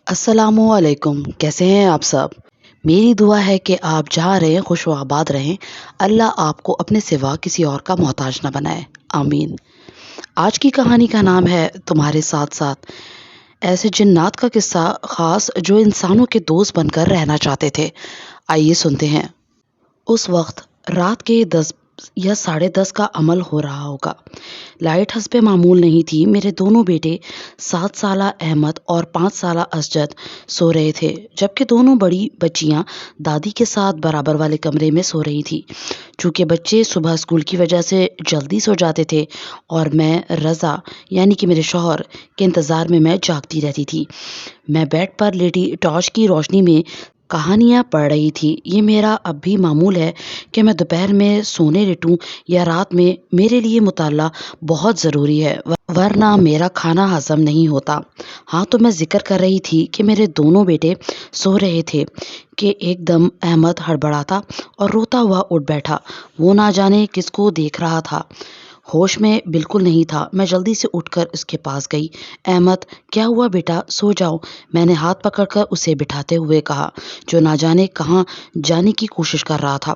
السلام علیکم، کیسے ہیں آپ سب؟ میری دعا ہے کہ آپ جہاں رہیں خوش و آباد رہیں۔ اللہ آپ کو اپنے سوا کسی اور کا محتاج نہ بنائے، آمین۔ آج کی کہانی کا نام ہے تمہارے ساتھ ساتھ۔ ایسے جنات کا قصہ خاص جو انسانوں کے دوست بن کر رہنا چاہتے تھے۔ آئیے سنتے ہیں۔ اس وقت رات کے 10 یا 10:30 کا عمل ہو رہا ہوگا۔ لائٹ حسب معمول نہیں تھی۔ میرے دونوں بیٹے 7 سالہ احمد اور 5 سالہ اسجد سو رہے تھے، جبکہ دونوں بڑی بچیاں دادی کے ساتھ برابر والے کمرے میں سو رہی تھی۔ چونکہ بچے صبح اسکول کی وجہ سے جلدی سو جاتے تھے اور میں رضا یعنی کہ میرے شوہر کے انتظار میں جاگتی رہتی تھی۔ میں بیڈ پر لیٹی ٹارچ کی روشنی میں کہانیاں پڑھ رہی تھی۔ یہ میرا اب بھی معمول ہے کہ میں دوپہر میں سونے لیٹوں یا رات میں، میرے لیے مطالعہ بہت ضروری ہے، ورنہ میرا کھانا ہضم نہیں ہوتا۔ ہاں، تو میں ذکر کر رہی تھی کہ میرے دونوں بیٹے سو رہے تھے کہ ایک دم احمد ہڑبڑاتا اور روتا ہوا اٹھ بیٹھا۔ وہ نہ جانے کس کو دیکھ رہا تھا، ہوش میں بالکل نہیں تھا۔ میں جلدی سے اٹھ کر اس کے پاس گئی۔ احمد، کیا ہوا بیٹا؟ سو جاؤ، میں نے ہاتھ پکڑ کر اسے بٹھاتے ہوئے کہا، جو نہ جانے کہاں جانے کی کوشش کر رہا تھا۔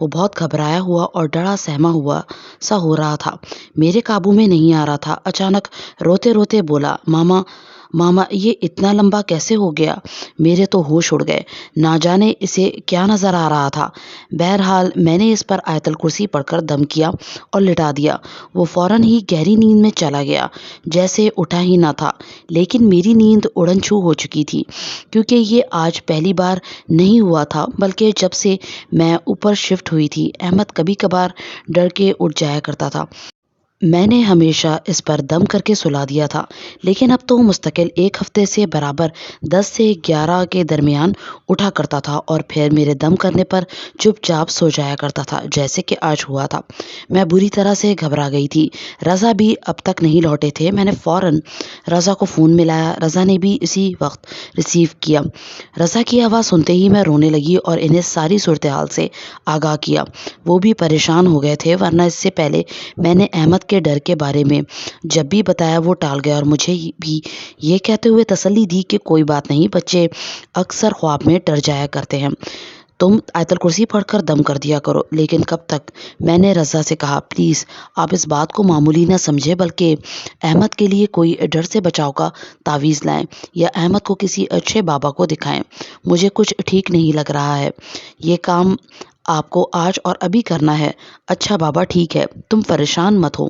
وہ بہت گھبرایا ہوا اور ڈرا سہما ہوا سا ہو رہا تھا، میرے قابو میں نہیں آ رہا تھا۔ اچانک روتے روتے بولا، ماما ماما، یہ اتنا لمبا کیسے ہو گیا؟ میرے تو ہوش اڑ گئے، نہ جانے اسے کیا نظر آ رہا تھا۔ بہرحال میں نے اس پر آیت الکرسی پڑھ کر دم کیا اور لٹا دیا۔ وہ فوراً ہی گہری نیند میں چلا گیا، جیسے اٹھا ہی نہ تھا۔ لیکن میری نیند اڑن چھو ہو چکی تھی، کیونکہ یہ آج پہلی بار نہیں ہوا تھا، بلکہ جب سے میں اوپر شفٹ ہوئی تھی۔ احمد کبھی کبھار ڈر کے اٹھ جایا کرتا تھا۔ میں نے ہمیشہ اس پر دم کر کے سلا دیا تھا، لیکن اب تو مستقل 1 ہفتے سے برابر 10 سے 11 کے درمیان اٹھا کرتا تھا اور پھر میرے دم کرنے پر چپ چاپ سو جایا کرتا تھا، جیسے کہ آج ہوا تھا۔ میں بری طرح سے گھبرا گئی تھی۔ رضا بھی اب تک نہیں لوٹے تھے۔ میں نے فوراً رضا کو فون ملایا۔ رضا نے بھی اسی وقت ریسیو کیا۔ رضا کی آواز سنتے ہی میں رونے لگی اور انہیں ساری صورتحال سے آگاہ کیا۔ وہ بھی پریشان ہو گئے تھے، ورنہ اس سے پہلے میں نے احمد کے ڈر کے بارے میں جب بھی بتایا وہ ٹال گیا اور مجھے بھی یہ کہتے ہوئے تسلی دی کہ کوئی بات نہیں، بچے اکثر خواب میں ڈر جایا کرتے ہیں، تم آیت الکرسی پڑھ کر دم کر دیا کرو۔ لیکن کب تک؟ میں نے رضا سے کہا، پلیز آپ اس بات کو معمولی نہ سمجھیں، بلکہ احمد کے لیے کوئی ڈر سے بچاؤ کا تعویذ لائیں یا احمد کو کسی اچھے بابا کو دکھائیں۔ مجھے کچھ ٹھیک نہیں لگ رہا ہے۔ یہ کام آپ کو آج اور ابھی کرنا ہے۔ اچھا بابا، ٹھیک ہے، تم پریشان مت ہو،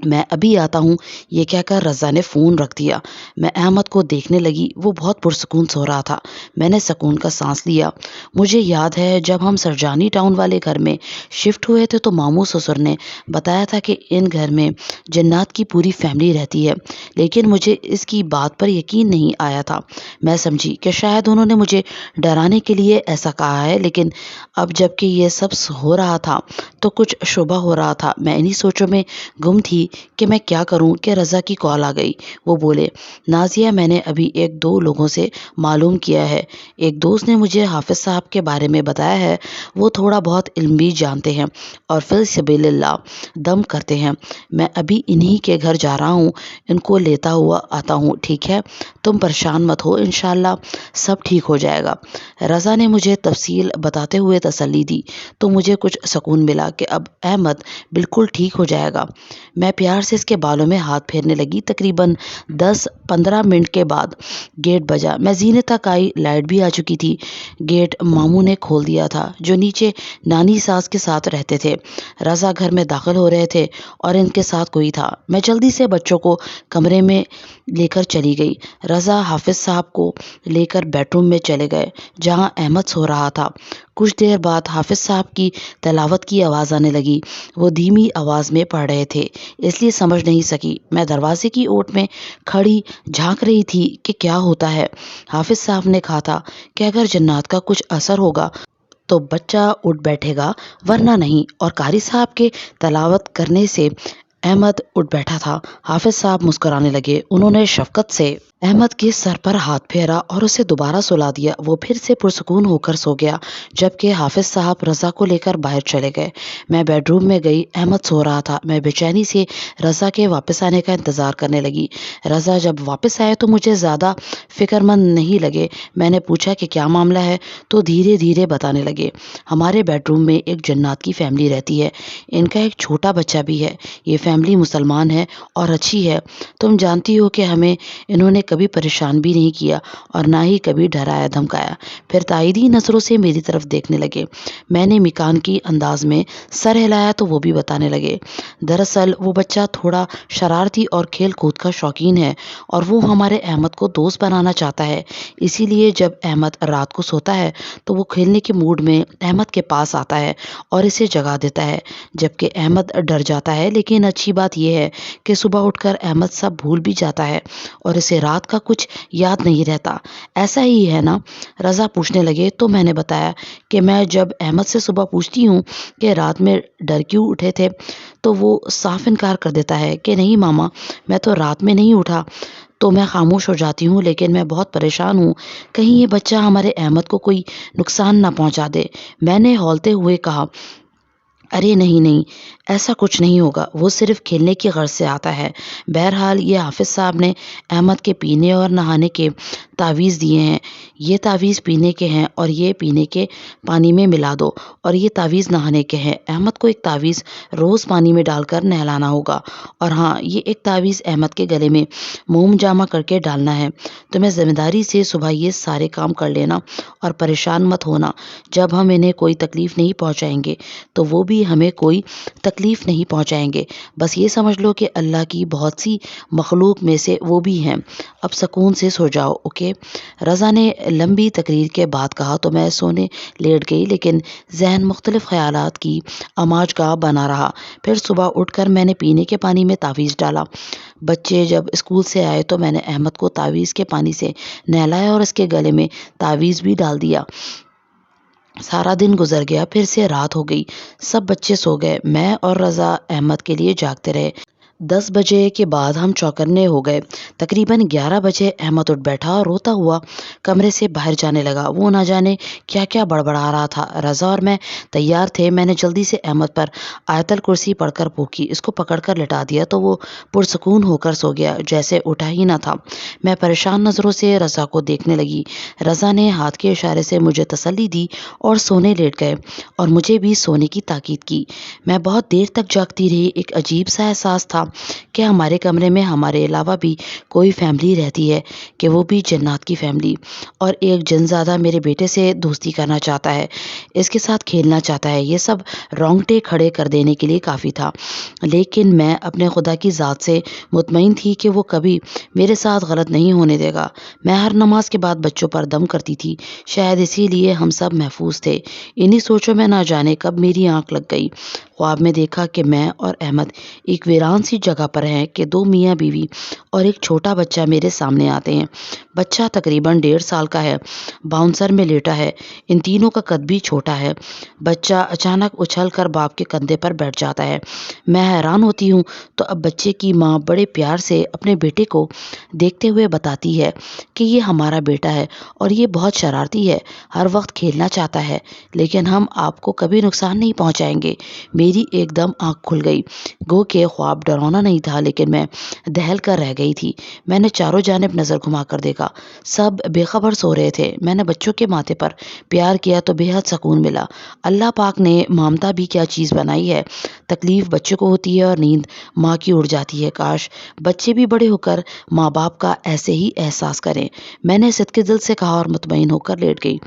میں ابھی آتا ہوں۔ یہ کہہ کر رضا نے فون رکھ دیا۔ میں احمد کو دیکھنے لگی۔ وہ بہت پرسکون سو رہا تھا۔ میں نے سکون کا سانس لیا۔ مجھے یاد ہے جب ہم سرجانی ٹاؤن والے گھر میں شفٹ ہوئے تھے تو ماموں سسر نے بتایا تھا کہ ان گھر میں جنات کی پوری فیملی رہتی ہے، لیکن مجھے اس کی بات پر یقین نہیں آیا تھا۔ میں سمجھی کہ شاید انہوں نے مجھے ڈرانے کے لیے ایسا کہا ہے، لیکن اب جب کہ یہ سب ہو رہا تھا تو کچھ شبہ ہو رہا تھا۔ میں انہی سوچوں میں گم تھی کہ میں کیا کروں کہ رضا کی کال آ گئی۔ وہ بولے، نازیہ، میں نے ابھی 1-2 لوگوں سے معلوم کیا ہے۔ ایک دوست نے مجھے حافظ صاحب کے بارے میں بتایا ہے، وہ تھوڑا بہت علم بھی جانتے ہیں اور فی سبیل اللہ دم کرتے ہیں۔ میں ابھی انہی کے گھر جا رہا ہوں، ان کو لیتا ہوا آتا ہوں، ٹھیک ہے؟ تم پریشان مت ہو، انشاءاللہ سب ٹھیک ہو جائے گا۔ رضا نے مجھے تفصیل بتاتے ہوئے تسلی دی تو مجھے کچھ سکون ملا کہ اب احمد بالکل ٹھیک ہو جائے گا۔ میں پیار سے اس کے بالوں میں ہاتھ پھیرنے لگی۔ تقریباً 10-15 منٹ کے بعد گیٹ بجا۔ میں زینے تک آئی، لائٹ بھی آ چکی تھی۔ گیٹ ماموں نے کھول دیا تھا، جو نیچے نانی ساس کے ساتھ رہتے تھے۔ رضا گھر میں داخل ہو رہے تھے اور ان کے ساتھ کوئی تھا۔ میں جلدی سے بچوں کو کمرے میں لے کر چلی گئی۔ رضا حافظ صاحب کو لے کر بیڈ روم میں چلے گئے جہاں احمد سو رہا تھا۔ کچھ دیر بعد حافظ صاحب کی تلاوت کی آواز آنے لگی۔ وہ دھیمی آواز میں پڑھ رہے تھے، اس لیے سمجھ نہیں سکی۔ میں دروازے کی اوٹ میں کھڑی جھانک رہی تھی کہ کیا ہوتا ہے۔ حافظ صاحب نے کہا تھا کہ اگر جنات کا کچھ اثر ہوگا تو بچہ اٹھ بیٹھے گا، ورنہ نہیں، اور قاری صاحب کے تلاوت کرنے سے अहमद उठ बैठा था। हाफिज साहब मुस्कुराने लगे। उन्होंने शफकत से अहमद के सर पर हाथ फेरा और उसे दोबारा सुला दिया। वो फिर से पुरसुकून होकर सो गया, जबकि हाफिज साहब रजा को लेकर बाहर चले गए। मैं बेडरूम में गई। अहमद सो रहा था। मैं बेचैनी से रजा के वापस आने का इंतजार करने लगी। रजा जब वापस आए तो मुझे ज्यादा फिक्रमंद नहीं लगे। मैंने पूछा कि क्या मामला है, तो धीरे धीरे बताने लगे। हमारे बेडरूम में एक जन्नात की फैमिली रहती है। इनका एक छोटा बच्चा भी है। ये फैमिली मुसलमान है और अच्छी है। तुम जानती हो कि हमें इन्होंने कभी परेशान भी नहीं किया और ना ही कभी डराया धमकाया। फिर ताइदी नजरों से मेरी तरफ देखने लगे। मैंने मिकान की अंदाज में सर हिलाया तो वो भी बताने लगे। दरअसल वो बच्चा थोड़ा शरारती और खेल कूद का शौकीन है और वो हमारे अहमद को दोस्त बनाना चाहता है। इसीलिए जब अहमद रात को सोता है तो वो खेलने के मूड में अहमद के पास आता है और इसे जगा देता है, जबकि अहमद डर जाता है। लेकिन अच्छी बात यह है कि सुबह उठकर अहमद सब भूल भी जाता है और इसे रात का कुछ याद नहीं रहता। ऐसा ही है ना? रजा पूछने लगे तो मैंने बताया कि मैं जब अहमद से सुबह पूछती हूँ कि रात में डर क्यों उठे थे, तो वो साफ इनकार कर देता है कि नहीं मामा, मैं तो रात में नहीं उठा। तो मैं खामोश हो जाती हूँ, लेकिन मैं बहुत परेशान हूँ, कहीं ये बच्चा हमारे अहमद को कोई नुकसान ना पहुँचा दे। मैंने हौलते हुए कहा, अरे नहीं नहीं, ऐसा कुछ नहीं होगा, वो सिर्फ खेलने की गर्ज से आता है। बहरहाल ये हाफिज साहब ने अहमद के पीने और नहाने के तावीज़ दिए हैं। ये तावीज़ पीने के हैं और ये पीने के पानी में मिला दो, और ये तावीज़ नहाने के हैं। अहमद को एक तावीज़ रोज़ पानी में डालकर नहलाना होगा, और हाँ, ये एक तावीज़ अहमद के गले में मोम जामा करके डालना है। तुम्हें जिम्मेदारी से सुबह ये सारे काम कर लेना और परेशान मत होना। जब हम इन्हें कोई तकलीफ नहीं पहुँचाएंगे तो वो भी हमें कोई तकलीफ नहीं पहुँचाएंगे। बस ये समझ लो कि अल्लाह की बहुत सी मखलूक में से वो भी हैं। अब सुकून से सो जाओ, ओके? रज़ा ने लंबी तकरीर के बाद कहा तो मैं सोने लेट गई, लेकिन जहन मुख्तलिफ ख्यालात की अमाजगाह बना रहा। फिर सुबह उठकर मैंने पीने के पानी में तावीज़ डाला। बच्चे जब स्कूल से आए तो मैंने अहमद को तावीज़ के पानी से नहलाया और इसके गले में तावीज़ भी डाल दिया। सारा दिन गुजर गया। फिर से रात हो गई। सब बच्चे सो गए। मैं और रज़ा अहमद के लिए जागते रहे। 10 बजे के बाद हम चौकन्ने हो गए। तकरीबन 11 बजे अहमद उठ बैठा और रोता हुआ कमरे से बाहर जाने लगा। वो ना जाने क्या क्या बड़बड़ा रहा था। रज़ा और मैं तैयार थे। मैंने जल्दी से अहमद पर आयतल कुर्सी पढ़कर फूंकी। इसको पकड़कर लिटा दिया तो वो पुरसुकून होकर सो गया, जैसे उठा ही ना था। मैं परेशान नज़रों से रज़ा को देखने लगी। रज़ा ने हाथ के इशारे से मुझे तसल्ली दी और सोने लेट गए, और मुझे भी सोने की ताकीद की। मैं बहुत देर तक जागती रही। एक अजीब सा एहसास था कि हमारे कमरे में हमारे अलावा भी कोई फैमिली रहती है, कि वो भी जन्नात की फैमिली, और एक जनज़ादा मेरे बेटे से दोस्ती करना चाहता है, इसके साथ खेलना चाहता है। ये सब रोंगटे खड़े कर देने के लिए काफ़ी था। लेकिन मैं अपने खुदा की ज़ात से मुतमईन थी कि वो कभी मेरे साथ गलत नहीं होने देगा। मैं हर नमाज के बाद बच्चों पर दम करती थी। शायद इसीलिए हम सब महफूज थे। इन्हीं सोचों में ना जाने कब मेरी आंख लग गई। ख्वाब में देखा कि मैं और अहमद एक वीरान सी जगह पर हैं, कि 2 मियाँ बीवी और एक छोटा बच्चा मेरे सामने आते हैं। बच्चा तकरीबन 1.5 साल का है, बाउंसर में लेटा है। इन तीनों का कद भी छोटा है। बच्चा अचानक उछल कर बाप के कंधे पर बैठ जाता है। मैं हैरान होती हूँ तो अब बच्चे की माँ बड़े प्यार से अपने बेटे को देखते हुए बताती है कि ये हमारा बेटा है और ये बहुत शरारती है, हर वक्त खेलना चाहता है, लेकिन हम आपको कभी नुकसान नहीं पहुँचाएंगे। मेरी एकदम आँख खुल गई। गो के ख्वाब डरावना नहीं था, लेकिन मैं दहल कर रह गई थी। मैंने चारों जानिब नज़र घुमा कर देखा। सब बेखबर सो रहे थे। मैंने बच्चों के माथे पर प्यार किया तो बेहद सुकून मिला। अल्लाह पाक ने ममता भी क्या चीज़ बनाई है। तकलीफ बच्चों को होती है और नींद माँ की उड़ जाती है। काश बच्चे भी बड़े होकर माँ बाप का ऐसे ही एहसास करें। मैंने सिद्के दिल से कहा और मुतमईन होकर लेट गई।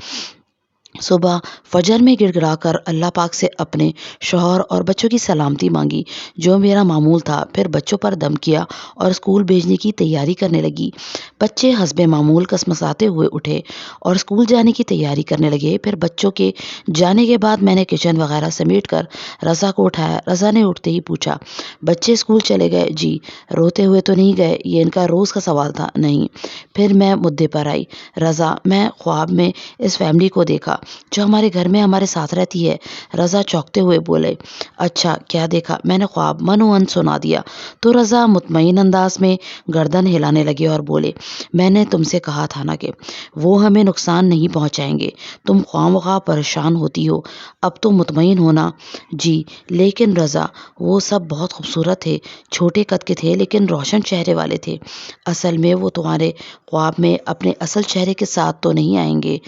सुबह फजर में गिड़गिड़ाकर अल्लाह पाक से अपने शौहर और बच्चों की सलामती मांगी, जो मेरा मामूल था। फिर बच्चों पर दम किया और स्कूल भेजने की तैयारी करने लगी। बच्चे हस्बे मामूल कसमसाते हुए उठे और स्कूल जाने की तैयारी करने लगे। फिर बच्चों के जाने के बाद मैंने किचन वगैरह समेट कर रज़ा को उठाया। रज़ा ने उठते ही पूछा, बच्चे स्कूल चले गए? जी। रोते हुए तो नहीं गए? ये इनका रोज़ का सवाल था। नहीं। फिर मैं मुद्दे पर आई। रज़ा, मैं ख्वाब में इस फैमिली को देखा। जो हमारे घर में हमारे साथ रहती है। रज़ा चौंकते हुए बोले, अच्छा क्या देखा? मैंने ख्वाब मनोमन सुना दिया। तो रज़ा मुतमईन अंदाज में गर्दन हिलाने लगे और बोले, मैंने तुमसे कहा था ना कि वो हमें नुकसान नहीं पहुंचाएंगे। तुम ख्वामख्वाह परेशान होती हो। अब तो मुतमईन होना। जी लेकिन रज़ा, वो सब बहुत खूबसूरत थे। छोटे कद के थे लेकिन रोशन चेहरे वाले थे। असल में वो तुम्हारे ख्वाब में अपने असल चेहरे के साथ तो नहीं आएंगे,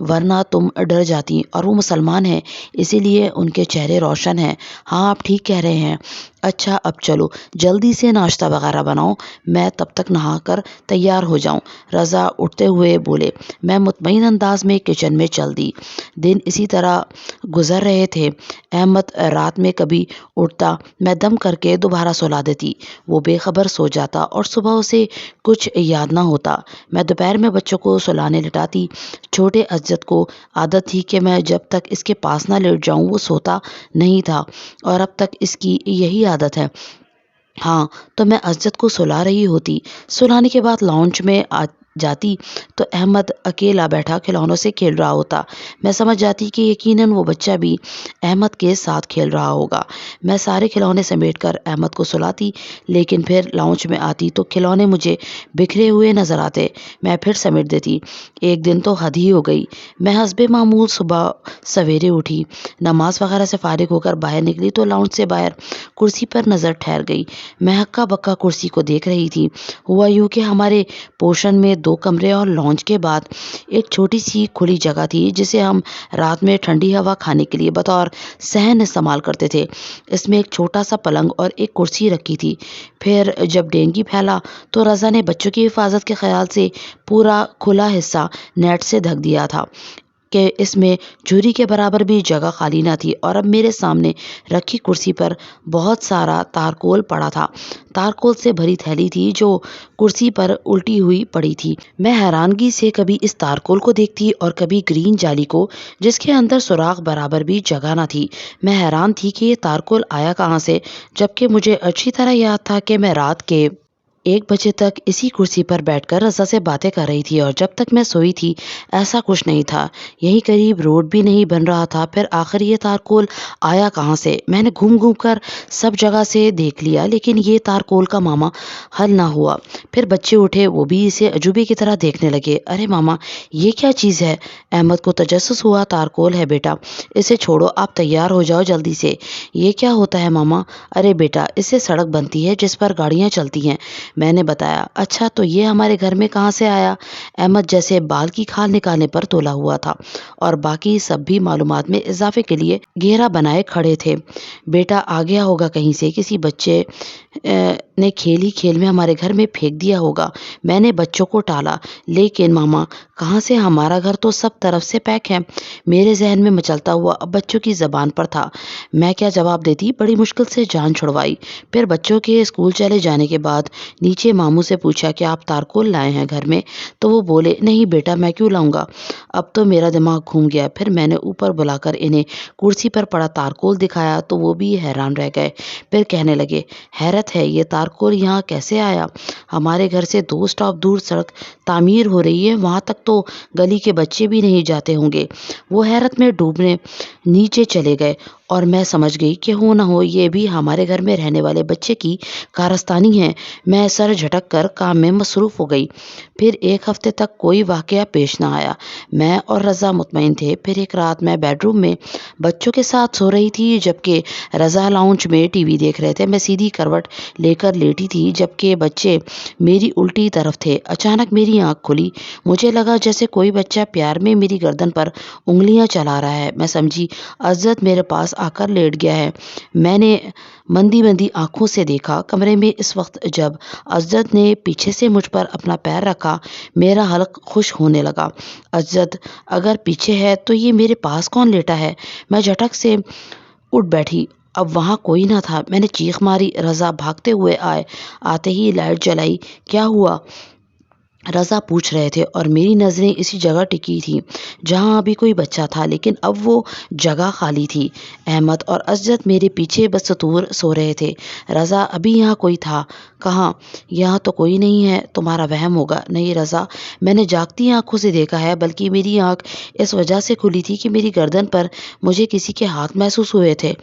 वरना तुम डर जाती। और वो मुसलमान हैं, इसीलिए उनके चेहरे रोशन हैं। हाँ आप ठीक कह रहे हैं। अच्छा अब चलो जल्दी से नाश्ता वगैरह बनाओ, मैं तब तक नहाकर तैयार हो जाऊं। रज़ा उठते हुए बोले। मैं मुतमईन अंदाज में किचन में चल दी। दिन इसी तरह गुजर रहे थे। अहमद रात में कभी उठता, मैं दम करके दोबारा सुला देती। वो बेखबर सो जाता और सुबह उसे कुछ याद ना होता। मैं दोपहर में बच्चों को सुलाने लिटाती। छोटे अजद को आदत थी कि मैं जब तक इसके पास ना लेट जाऊं वो सोता नहीं था, और अब तक इसकी यही आदत है। हाँ तो मैं अजद को सुला रही होती। सुलाने के बाद लाउंज में आ जाती तो अहमद अकेला बैठा खिलौनों से खेल रहा होता। मैं समझ जाती कि यकीनन वो बच्चा भी अहमद के साथ खेल रहा होगा। मैं सारे खिलौने समेटकर अहमद को सुलाती, लेकिन फिर लाउंज में आती तो खिलौने मुझे बिखरे हुए नजर आते। मैं फिर समेट देती। एक दिन तो हद ही हो गई। मैं हस्बे मामूल सुबह सवेरे उठी, नमाज वगैरह से फारिग होकर बाहर निकली तो लाउंज से बाहर कुर्सी पर नजर ठहर गई। मैं हक्का बक्का कुर्सी को देख रही थी। हुआ यूं कि हमारे पोर्शन में 2 कमरे और लॉन्च के बाद एक छोटी सी खुली जगह थी, जिसे हम रात में ठंडी हवा खाने के लिए बतौर सहन इस्तेमाल करते थे। इसमें एक छोटा सा पलंग और एक कुर्सी रखी थी। फिर जब डेंगू फैला तो रज़ा ने बच्चों की हिफाजत के ख्याल से पूरा खुला हिस्सा नेट से ढक दिया था कि इसमें झुर्री के बराबर भी जगह खाली ना थी। और अब मेरे सामने रखी कुर्सी पर बहुत सारा तारकोल पड़ा था। तारकोल से भरी थैली थी जो कुर्सी पर उल्टी हुई पड़ी थी। मैं हैरानगी से कभी इस तारकोल को देखती और कभी ग्रीन जाली को, जिसके अंदर सुराख बराबर भी जगह ना थी। मैं हैरान थी कि ये तारकोल आया कहाँ से, जबकि मुझे अच्छी तरह याद था कि मैं रात के 1 बजे तक इसी कुर्सी पर बैठकर रज़ा से बातें कर रही थी, और जब तक मैं सोई थी ऐसा कुछ नहीं था। यहीं करीब रोड भी नहीं बन रहा था। फिर आखिर ये तारकोल आया कहाँ से? मैंने घूम घूम कर सब जगह से देख लिया, लेकिन ये तारकोल का मामा हल ना हुआ। फिर बच्चे उठे, वो भी इसे अजूबे की तरह देखने लगे। अरे मामा, ये क्या चीज़ है? अहमद को तजस्सुस हुआ। तारकोल है बेटा, इसे छोड़ो, आप तैयार हो जाओ जल्दी से। ये क्या होता है मामा? अरे बेटा, इससे सड़क बनती है जिस पर गाड़ियाँ चलती हैं, मैंने बताया। अच्छा तो ये हमारे घर में कहाँ से आया? अहमद जैसे बाल की खाल निकालने पर तोला हुआ था, और बाकी सब भी मालूमात में इजाफे के लिए घेरा बनाए खड़े थे। बेटा आ गया होगा कहीं से, किसी बच्चे ने खेल ही खेल में हमारे घर में फेंक दिया होगा। मैंने बच्चों को टाला, लेकिन मामा कहाँ से? हमारा घर तो सब तरफ से पैक है। मेरे जहन में मचलता हुआ अब बच्चों की जबान पर था। मैं क्या जवाब देती? बड़ी मुश्किल से जान छुड़वाई। फिर बच्चों के स्कूल चले जाने के बाद नीचे मामू से पूछा कि आप तारकोल लाए हैं घर में? तो वो बोले, नहीं बेटा, मैं क्यों लाऊंगा। अब तो मेरा दिमाग घूम गया। फिर मैंने ऊपर बुलाकर इन्हें कुर्सी पर पड़ा तारकोल दिखाया तो वो भी हैरान रह गए। फिर कहने लगे, हैरत है, ये तारकोल यहाँ कैसे आया? हमारे घर से 2 स्टॉप दूर सड़क तामीर हो रही है, वहां तक तो गली के बच्चे भी नहीं जाते होंगे। वो हैरत में डूबने नीचे चले गए, और मैं समझ गई कि हो न हो ये भी हमारे घर में रहने वाले बच्चे की कारस्तानी है। मैं सर झटक कर काम में मसरूफ हो गई। फिर 1 हफ्ते तक कोई वाकया पेश ना आया। मैं और रज़ा मुतमईन थे। फिर एक रात मैं बेडरूम में बच्चों के साथ सो रही थी, जबकि रज़ा लाउंज में टीवी देख रहे थे। मैं सीधी करवट लेकर लेटी थी, जबकि बच्चे मेरी उल्टी तरफ थे। अचानक मेरी आंख खुली। मुझे लगा जैसे कोई बच्चा प्यार में मेरी गर्दन पर उंगलियां चला रहा है। मैं समझी अजद मेरे पास आकर लेट गया है। मैंने मंदी मंदी आंखों से देखा। कमरे में इस वक्त जब अजद ने पीछे से मुझ पर अपना पैर रखा, मेरा हल्क खुश होने लगा। अजद अगर पीछे है तो ये मेरे पास कौन लेटा है? मैं झटक से उठ बैठी। अब वहां कोई ना था। मैंने चीख मारी। रज़ा भागते हुए आए। आते ही लाइट जलाई। क्या हुआ? रज़ा पूछ रहे थे और मेरी नज़रें इसी जगह टिकी थी जहाँ अभी कोई बच्चा था, लेकिन अब वो जगह खाली थी। अहमद और असजद मेरे पीछे बदस्तूर सो रहे थे। रज़ा, अभी यहाँ कोई था? कहाँ? यहाँ तो कोई नहीं है, तुम्हारा वहम होगा। नहीं रज़ा, मैंने जागती आंखों से देखा है, बल्कि मेरी आंख इस वजह से खुली थी कि मेरी गर्दन पर मुझे किसी के हाथ महसूस हुए थे।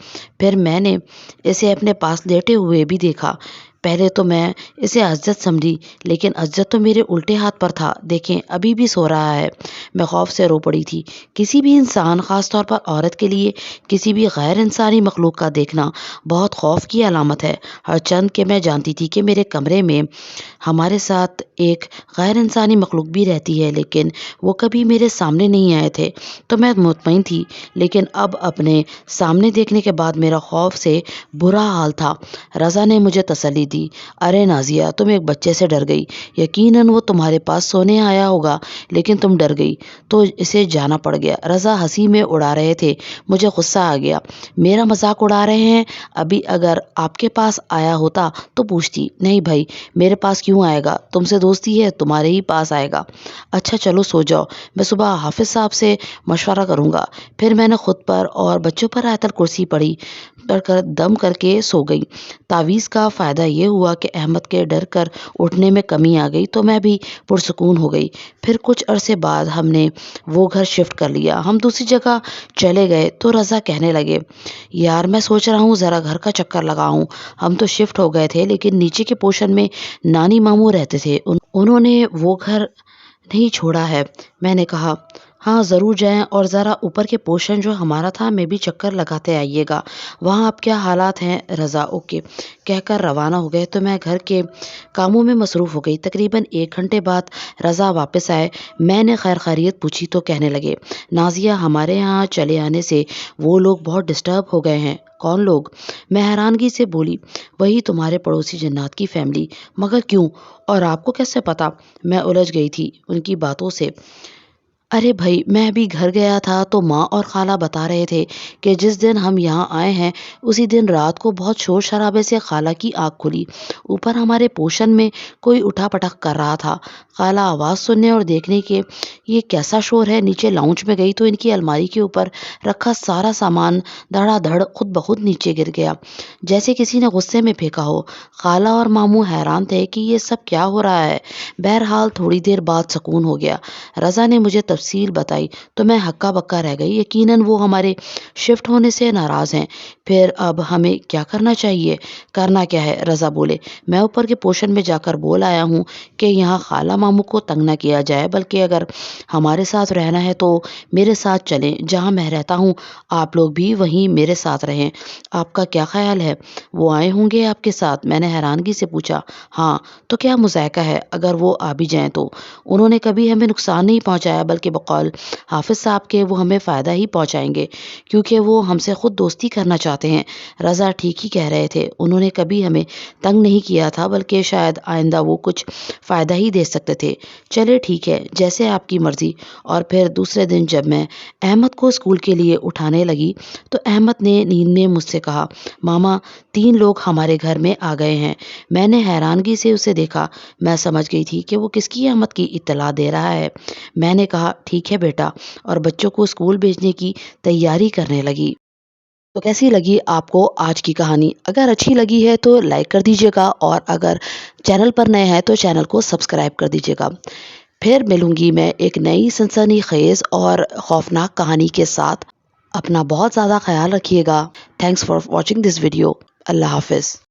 फिर मैंने इसे अपने पास लेटे हुए भी देखा। पहले तो मैं इसे असजद समझी, लेकिन असजद तो मेरे उल्टे हाथ पर था। देखें, अभी भी सो रहा है। मैं खौफ से रो पड़ी थी। किसी भी इंसान, खास तौर पर औरत के लिए किसी भी गैर इंसानी मखलूक का देखना बहुत खौफ की अलामत है। हर चंद के मैं जानती थी कि मेरे कमरे में हमारे साथ एक गैर इंसानी मखलूक भी रहती है, लेकिन वो कभी मेरे सामने नहीं आए थे, तो मैं मुतमईन थी। लेकिन अब अपने सामने देखने के बाद मेरा खौफ से बुरा हाल था। रज़ा ने मुझे तसल्ली दी। अरे नाज़िया, तुम एक बच्चे से डर गई। यकीनन वो तुम्हारे पास सोने आया होगा, लेकिन तुम डर गई तो इसे जाना पड़ गया। रज़ा हंसी में उड़ा रहे थे। मुझे गुस्सा आ गया। मेरा मजाक उड़ा रहे हैं? अभी अगर आपके पास आया होता तो पूछती। नहीं भाई, मेरे पास क्यों आएगा? तुमसे दोस्ती है, तुम्हारे ही पास आएगा। अच्छा चलो सो जाओ, मैं सुबह हाफिज साहब से मशवरा करूंगा। फिर मैंने खुद पर और बच्चों पर आयतल कुर्सी पढ़कर दम करके सो गई। तावीज़ का फ़ायदा ये हुआ कि अहमद के डर कर उठने में कमी आ गई, तो मैं भी पुरसुकून हो गई। फिर कुछ अरसे बाद हमने वो घर शिफ्ट कर लिया। हम दूसरी जगह चले गए तो रज़ा कहने लगे, यार मैं सोच रहा हूँ ज़रा घर का चक्कर लगाऊं। हम तो शिफ्ट हो गए थे, लेकिन नीचे के पोर्शन में नानी मामू रहते थे। उन्होंने वो घर नहीं छोड़ा है। मैंने कहा, हाँ ज़रूर जाएं और ज़रा ऊपर के पोर्शन जो हमारा था में भी चक्कर लगाते आइएगा। वहाँ अब क्या हालात हैं? रज़ा ओके कहकर रवाना हो गए, तो मैं घर के कामों में मसरूफ़ हो गई। तकरीबन 1 घंटे बाद रज़ा वापस आए। मैंने खैर खैरियत पूछी तो कहने लगे, नाज़िया, हमारे यहाँ चले आने से वो लोग बहुत डिस्टर्ब हो गए हैं। कौन लोग? मैं हैरानगी से बोली, वही तुम्हारे पड़ोसी जन्नात की फैमिली। मगर क्यों और आपको कैसे पता? मैं उलझ गई थी उनकी बातों से। अरे भाई, मैं अभी घर गया था तो माँ और खाला बता रहे थे कि जिस दिन हम यहाँ आए हैं उसी दिन रात को बहुत शोर शराबे से खाला की आँख खुली। ऊपर हमारे पोर्शन में कोई उठा पटक कर रहा था। खाला आवाज़ सुनने और देखने के ये कैसा शोर है, नीचे लाउंज में गई तो इनकी अलमारी के ऊपर रखा सारा सामान धड़ाधड़ खुद ब खुद नीचे गिर गया, जैसे किसी ने गुस्से में फेंका हो। खाला और मामू हैरान थे कि ये सब क्या हो रहा है। बहरहाल थोड़ी देर बाद सुकून हो गया। रज़ा ने मुझे तफसील बताई तो मैं हक्का बक्का रह गई। यकीनन वो हमारे शिफ्ट होने से नाराज़ हैं। फिर अब हमें क्या करना चाहिए? करना क्या है? रज़ा बोले, मैं ऊपर के पोर्शन में जाकर बोल आया हूँ कि यहाँ खाला मामू को तंग न किया जाए, बल्कि अगर हमारे साथ रहना है तो मेरे साथ चलें। जहाँ मैं रहता हूँ आप लोग भी वहीं मेरे साथ रहें। आपका क्या ख्याल है? वो आए होंगे आपके साथ? मैंने हैरानगी से पूछा। हाँ, तो क्या मुज़ायका है अगर वो आ भी जाएं तो? उन्होंने कभी हमें नुकसान नहीं पहुंचाया, बल्कि बकौल हाफिज साहब के वो हमें फ़ायदा ही पहुंचाएंगे, क्योंकि वो हमसे खुद दोस्ती करना चाहते हैं। रज़ा ठीक ही कह रहे थे। उन्होंने कभी हमें तंग नहीं किया था, बल्कि शायद आइंदा वो कुछ फ़ायदा ही दे सकते थे। चले ठीक है, जैसे आपकी मर्ज़ी। और फिर दूसरे दिन जब मैं अहमद को स्कूल के लिए उठाने लगी तो अहमद ने नींद में मुझसे कहा, मामा 3 लोग हमारे घर में आ गए हैं। मैंने हैरानगी से उसे देखा। मैं समझ गई थी कि वो किसकी आमद की इत्तला दे रहा है। मैंने कहा, ठीक है बेटा, और बच्चों को स्कूल भेजने की तैयारी करने लगी। तो कैसी लगी आपको आज की कहानी? अगर अच्छी लगी है तो लाइक कर दीजिएगा, और अगर चैनल पर नए हैं तो चैनल को सब्सक्राइब कर दीजिएगा। फिर मिलूंगी मैं एक नई सनसनीखेज और खौफनाक कहानी के साथ। अपना बहुत ज़्यादा ख्याल रखिएगा। Thanks for watching this video. Allah हाफिज़।